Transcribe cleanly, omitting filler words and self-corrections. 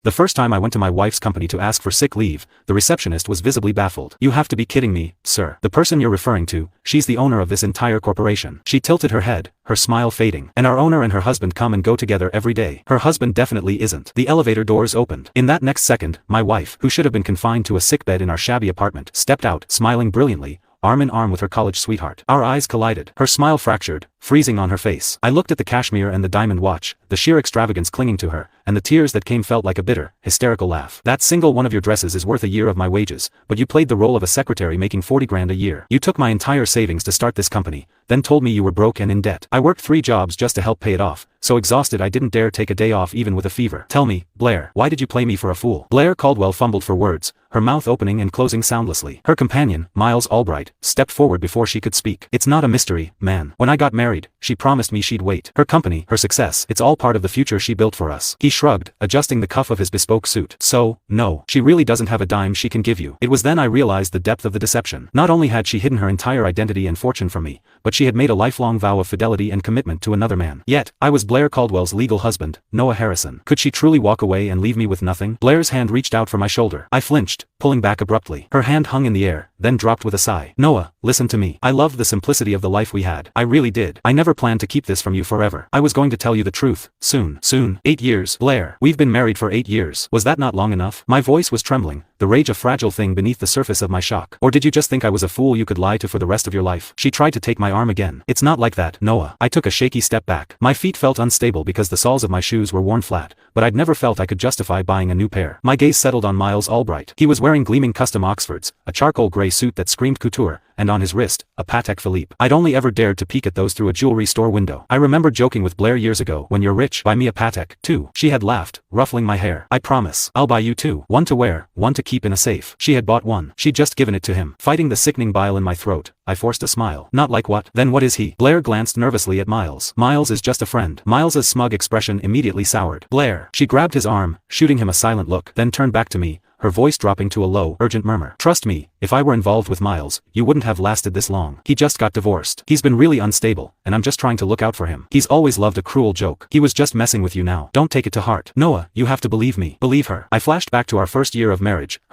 The first time I went to my wife's company to ask for sick leave, the receptionist was visibly baffled. You have to be kidding me, sir. The person you're referring to, she's the owner of this entire corporation. She tilted her head, her smile fading. And our owner and her husband come and go together every day. Her husband definitely isn't. The elevator doors opened. In that next second, my wife, who should have been confined to a sickbed in our shabby apartment, stepped out, smiling brilliantly, arm in arm with her college sweetheart. Our eyes collided. Her smile fractured, freezing on her face. I looked at the cashmere and the diamond watch, the sheer extravagance clinging to her, and the tears that came felt like a bitter, hysterical laugh. That single one of your dresses is worth a year of my wages, but you played the role of a secretary making 40 grand a year. You took my entire savings to start this company, then told me you were broke and in debt. I worked 3 jobs just to help pay it off, so exhausted I didn't dare take a day off even with a fever. Tell me, Blair, why did you play me for a fool? Blair Caldwell fumbled for words, her mouth opening and closing soundlessly. Her companion, Miles Albright, stepped forward before she could speak. It's not a mystery, man. When I got married, she promised me she'd wait. Her company, her success, it's all part of the future she built for us. He shrugged, adjusting the cuff of his bespoke suit. So, no, she really doesn't have a dime she can give you. It was then I realized the depth of the deception. Not only had she hidden her entire identity and fortune from me, but she had made a lifelong vow of fidelity and commitment to another man. Yet, I was Blair Caldwell's legal husband, Noah Harrison. Could she truly walk away and leave me with nothing? Blair's hand reached out for my shoulder. I flinched, pulling back abruptly. Her hand hung in the air, then dropped with a sigh. Noah, listen to me. I loved the simplicity of the life we had. I really did. I never planned to keep this from you forever. I was going to tell you the truth, soon. 8 years. Blair, we've been married for 8 years. Was that not long enough? My voice was trembling, the rage a fragile thing beneath the surface of my shock. Or did you just think I was a fool you could lie to for the rest of your life? She tried to take my arm again. It's not like that, Noah. I took a shaky step back. My feet felt unstable because the soles of my shoes were worn flat, but I'd never felt I could justify buying a new pair. My gaze settled on Miles Albright. He was wearing gleaming custom Oxfords, a charcoal gray suit that screamed couture, and on his wrist, a Patek Philippe. I'd only ever dared to peek at those through a jewelry store window. I remember joking with Blair years ago, when you're rich, buy me a Patek, too. She had laughed, ruffling my hair. I promise. I'll buy you two. One to wear, one to keep in a safe. She had bought one. She'd just given it to him. Fighting the sickening bile in my throat, I forced a smile. Not like what? Then what is he? Blair glanced nervously at Miles. Miles is just a friend. Miles's smug expression immediately soured. Blair. She grabbed his arm, shooting him a silent look, then turned back to me, her voice dropping to a low, urgent murmur. Trust me, if I were involved with Miles, you wouldn't have lasted this long. He just got divorced. He's been really unstable, and I'm just trying to look out for him. He's always loved a cruel joke. He was just messing with you now. Don't take it to heart. Noah, you have to believe me. Believe her. I flashed back to our first year of marriage,